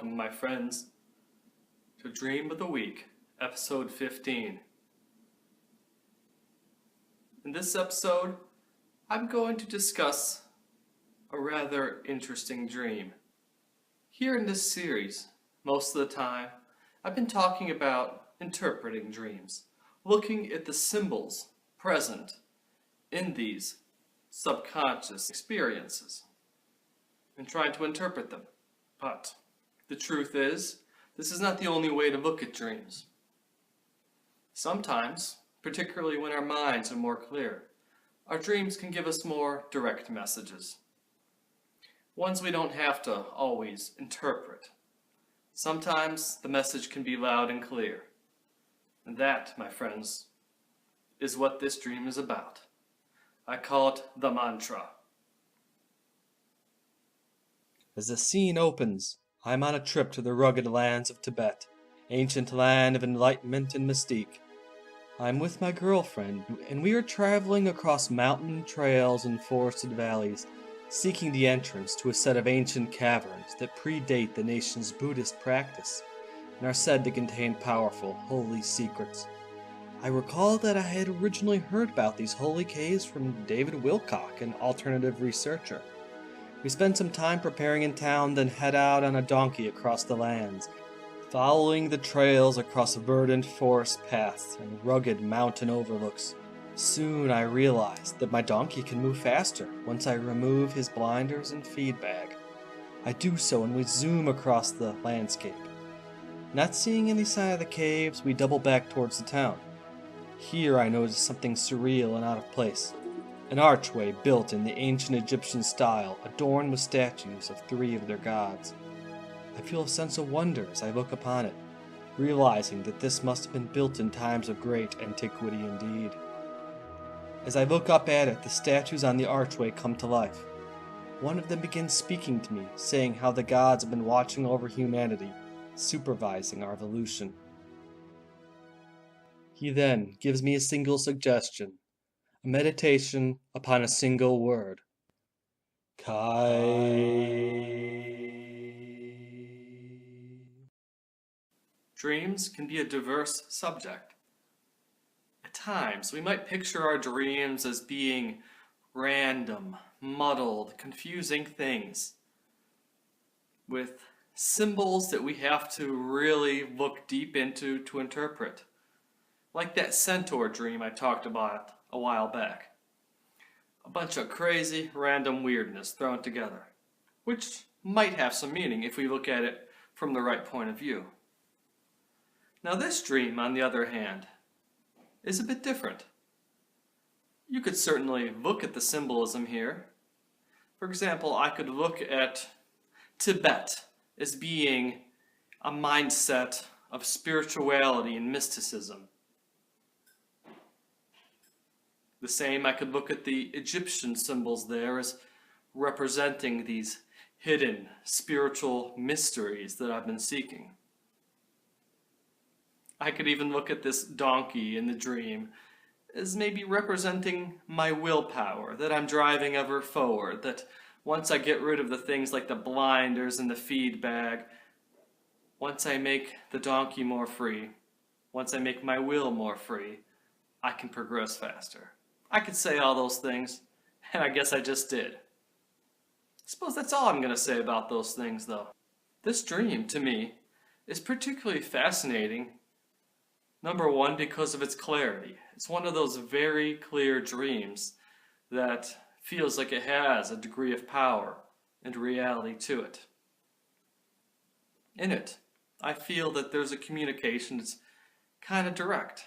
welcome, my friends, to Dream of the Week, episode 15. In this episode, I'm going to discuss a rather interesting dream. Here in this series, most of the time, I've been talking about interpreting dreams, looking at the symbols present in these subconscious experiences and trying to interpret them. But the truth is, this is not the only way to look at dreams. Sometimes, particularly when our minds are more clear, our dreams can give us more direct messages. Ones we don't have to always interpret. Sometimes the message can be loud and clear. And that, my friends, is what this dream is about. I call it the mantra. As the scene opens, I am on a trip to the rugged lands of Tibet, ancient land of enlightenment and mystique. I am with my girlfriend, and we are traveling across mountain trails and forested valleys, seeking the entrance to a set of ancient caverns that predate the nation's Buddhist practice and are said to contain powerful, holy secrets. I recall that I had originally heard about these holy caves from David Wilcock, an alternative researcher. We spend some time preparing in town, then head out on a donkey across the lands, following the trails across verdant forest paths and rugged mountain overlooks. Soon I realized that my donkey can move faster once I remove his blinders and feed bag. I do so and we zoom across the landscape. Not seeing any sign of the caves, we double back towards the town. Here I notice something surreal and out of place. An archway built in the ancient Egyptian style, adorned with statues of 3 of their gods. I feel a sense of wonder as I look upon it, realizing that this must have been built in times of great antiquity indeed. As I look up at it, the statues on the archway come to life. One of them begins speaking to me, saying how the gods have been watching over humanity, supervising our evolution. He then gives me a single suggestion. A meditation upon a single word. Kai. Dreams can be a diverse subject. At times, we might picture our dreams as being random, muddled, confusing things with symbols that we have to really look deep into to interpret. Like that centaur dream I talked about a while back. A bunch of crazy, random weirdness thrown together, which might have some meaning if we look at it from the right point of view. Now this dream, on the other hand, is a bit different. You could certainly look at the symbolism here. For example, I could look at Tibet as being a mindset of spirituality and mysticism. The same, I could look at the Egyptian symbols there as representing these hidden spiritual mysteries that I've been seeking. I could even look at this donkey in the dream as maybe representing my willpower, that I'm driving ever forward, that once I get rid of the things like the blinders and the feed bag, once I make the donkey more free, once I make my will more free, I can progress faster. I could say all those things, and I guess I just did. I suppose that's all I'm going to say about those things, though. This dream, to me, is particularly fascinating. Number one, because of its clarity. It's one of those very clear dreams that feels like it has a degree of power and reality to it. In it, I feel that there's a communication that's kind of direct.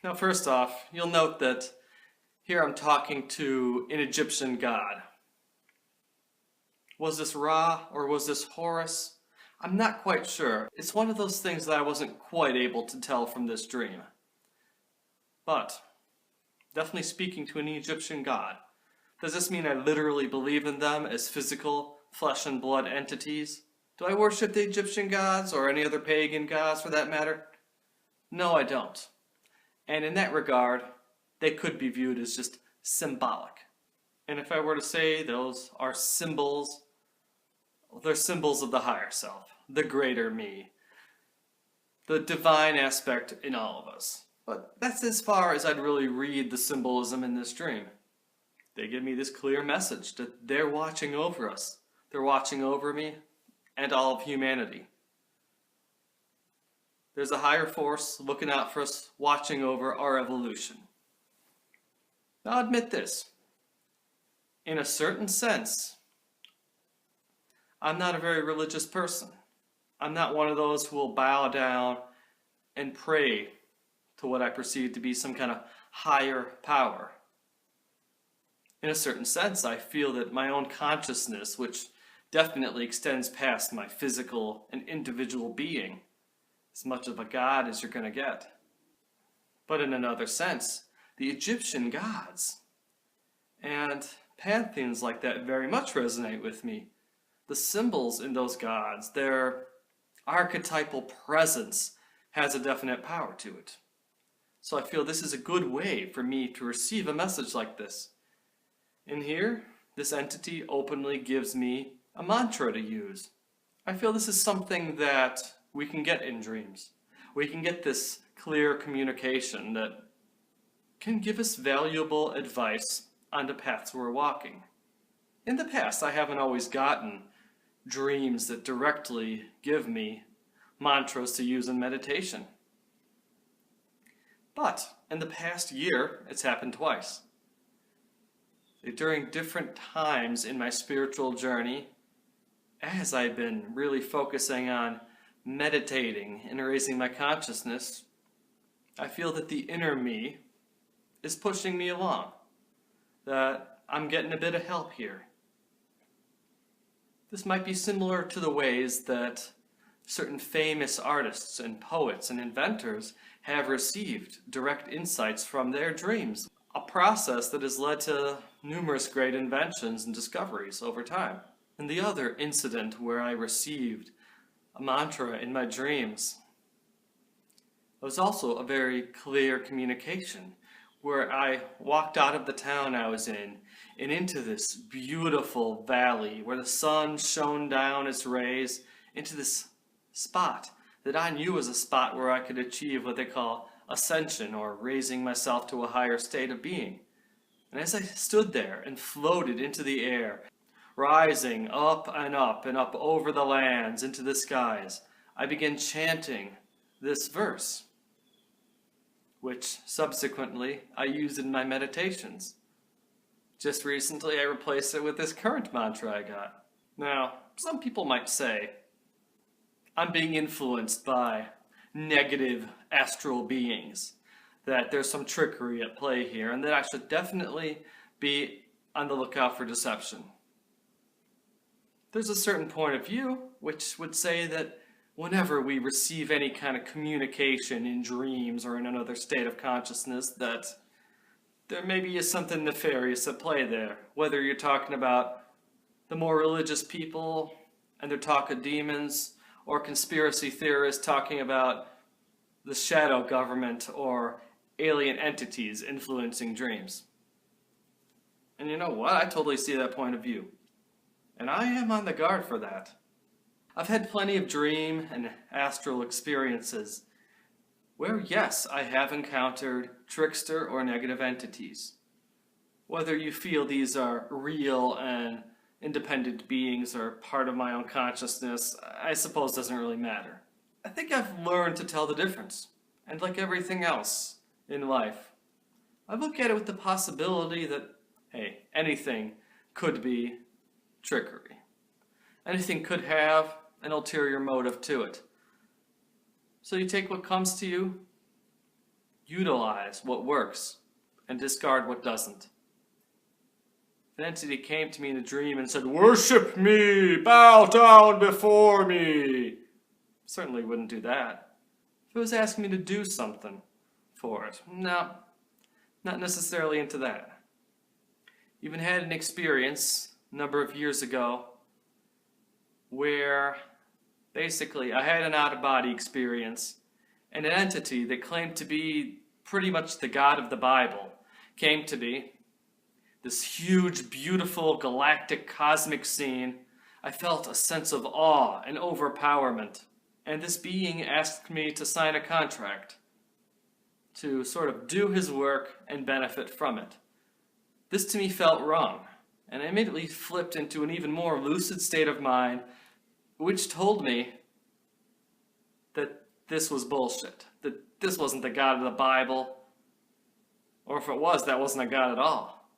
Now, first off, you'll note that here I'm talking to an Egyptian god. Was this Ra or was this Horus? I'm not quite sure. It's one of those things that I wasn't quite able to tell from this dream. But, definitely speaking to an Egyptian god. Does this mean I literally believe in them as physical, flesh and blood entities? Do I worship the Egyptian gods or any other pagan gods for that matter? No, I don't. And in that regard, they could be viewed as just symbolic. And if I were to say those are symbols They're symbols of the higher self, the greater me, the divine aspect in all of us. But that's as far as I'd really read the symbolism in this dream. They give me this clear message that they're watching over us. They're watching over me and all of humanity. There's a higher force looking out for us, watching over our evolution. Now, I'll admit this. In a certain sense, I'm not a very religious person. I'm not one of those who will bow down and pray to what I perceive to be some kind of higher power. In a certain sense, I feel that my own consciousness, which definitely extends past my physical and individual being, as much of a god as you're going to get. But in another sense, the Egyptian gods and pantheons like that very much resonate with me. The symbols in those gods, their archetypal presence has a definite power to it. So I feel this is a good way for me to receive a message like this. In here, this entity openly gives me a mantra to use. I feel this is something that we can get in dreams. We can get this clear communication that can give us valuable advice on the paths we're walking. In the past, I haven't always gotten dreams that directly give me mantras to use in meditation. But in the past year, it's happened twice. During different times in my spiritual journey, as I've been really focusing on meditating and raising my consciousness, I feel that the inner me is pushing me along, that I'm getting a bit of help here. This might be similar to the ways that certain famous artists and poets and inventors have received direct insights from their dreams, a process that has led to numerous great inventions and discoveries over time. And the other incident where I received a mantra in my dreams was also a very clear communication, where I walked out of the town I was in and into this beautiful valley where the sun shone down its rays into this spot that I knew was a spot where I could achieve what they call ascension, or raising myself to a higher state of being. And as I stood there and floated into the air, rising up and up and up over the lands into the skies, I began chanting this verse, which subsequently I used in my meditations. Just recently I replaced it with this current mantra I got. Now, some people might say I'm being influenced by negative astral beings, that there's some trickery at play here, and that I should definitely be on the lookout for deception. There's a certain point of view which would say that whenever we receive any kind of communication in dreams or in another state of consciousness, that there maybe is something nefarious at play there. Whether you're talking about the more religious people and their talk of demons, or conspiracy theorists talking about the shadow government or alien entities influencing dreams. And you know what? I totally see that point of view. And I am on the guard for that. I've had plenty of dream and astral experiences where, yes, I have encountered trickster or negative entities. Whether you feel these are real and independent beings or part of my own consciousness, I suppose doesn't really matter. I think I've learned to tell the difference. And like everything else in life, I look at it with the possibility that, hey, anything could be trickery. Anything could have an ulterior motive to it. So you take what comes to you, utilize what works, and discard what doesn't. If an entity came to me in a dream and said, "Worship me, bow down before me," certainly wouldn't do that. If it was asking me to do something for it, no, not necessarily into that. Even had an experience a number of years ago where basically I had an out-of-body experience, and an entity that claimed to be pretty much the God of the Bible came to me. This huge, beautiful, galactic, cosmic scene. I felt a sense of awe and overpowerment, and this being asked me to sign a contract, to sort of do his work and benefit from it. This to me felt wrong, and I immediately flipped into an even more lucid state of mind, which told me that this was bullshit, that this wasn't the God of the Bible, or if it was, that wasn't a God at all.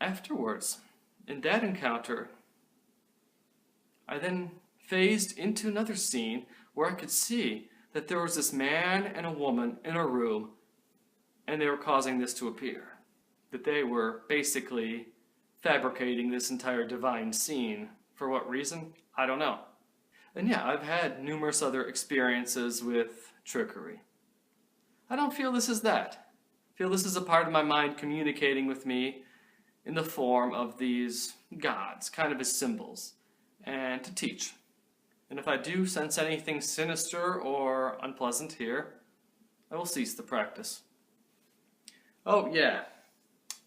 Afterwards, in that encounter, I then phased into another scene where I could see that there was this man and a woman in a room, and they were causing this to appear. That they were basically fabricating this entire divine scene. For what reason? I don't know. And yeah, I've had numerous other experiences with trickery. I don't feel this is that. I feel this is a part of my mind communicating with me in the form of these gods, kind of as symbols, and to teach. And if I do sense anything sinister or unpleasant here, I will cease the practice. Oh yeah,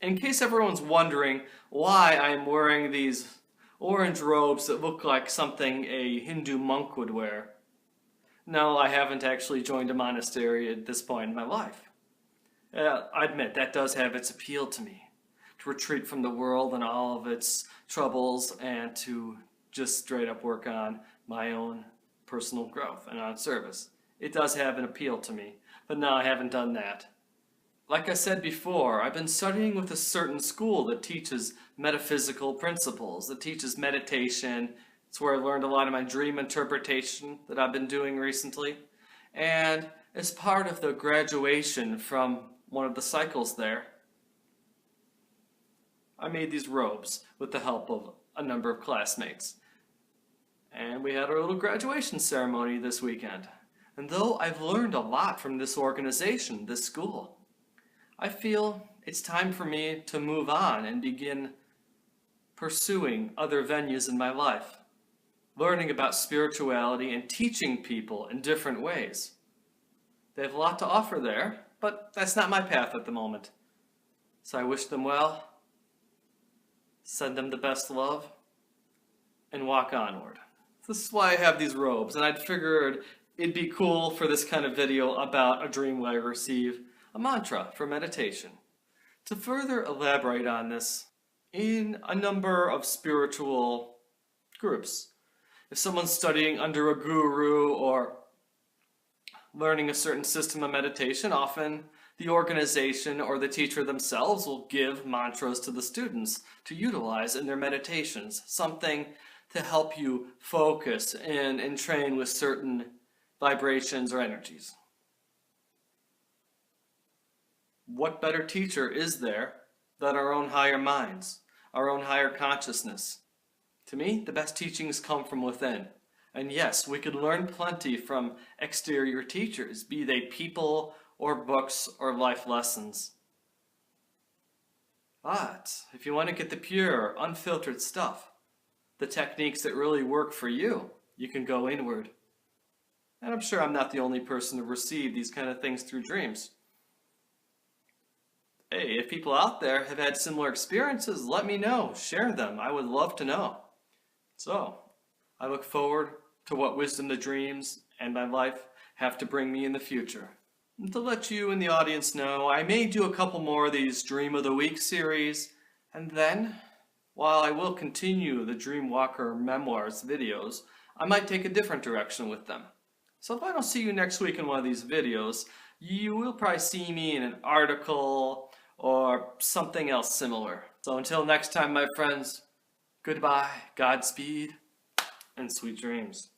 in case everyone's wondering why I'm wearing these orange robes that look like something a Hindu monk would wear. No, I haven't actually joined a monastery at this point in my life. I admit that does have its appeal to me, to retreat from the world and all of its troubles and to just straight up work on my own personal growth and on service. It does have an appeal to me, but no, I haven't done that. Like I said before, I've been studying with a certain school that teaches metaphysical principles, that teaches meditation. It's where I learned a lot of my dream interpretation that I've been doing recently. And as part of the graduation from one of the cycles there, I made these robes with the help of a number of classmates. And we had our little graduation ceremony this weekend. And though I've learned a lot from this organization, this school, I feel it's time for me to move on and begin pursuing other venues in my life, learning about spirituality and teaching people in different ways. They have a lot to offer there, but that's not my path at the moment. So I wish them well, send them the best love, and walk onward. This is why I have these robes, and I'd figured it'd be cool for this kind of video about a Dreamwalker receive a mantra for meditation. To further elaborate on this, in a number of spiritual groups, if someone's studying under a guru or learning a certain system of meditation, often the organization or the teacher themselves will give mantras to the students to utilize in their meditations, something to help you focus and train with certain vibrations or energies. What better teacher is there than our own higher minds, our own higher consciousness? To me, the best teachings come from within. And yes, we could learn plenty from exterior teachers, be they people or books or life lessons. But if you want to get the pure, unfiltered stuff, the techniques that really work for you, you can go inward. And I'm sure I'm not the only person to receive these kind of things through dreams. Hey, if people out there have had similar experiences, let me know. Share them. I would love to know. So, I look forward to what wisdom the dreams and my life have to bring me in the future. And to let you in the audience know, I may do a couple more of these Dream of the Week series, and then, while I will continue the Dreamwalker Memoirs videos, I might take a different direction with them. So if I don't see you next week in one of these videos, you will probably see me in an article or something else similar. So until next time, my friends, goodbye, Godspeed, and sweet dreams.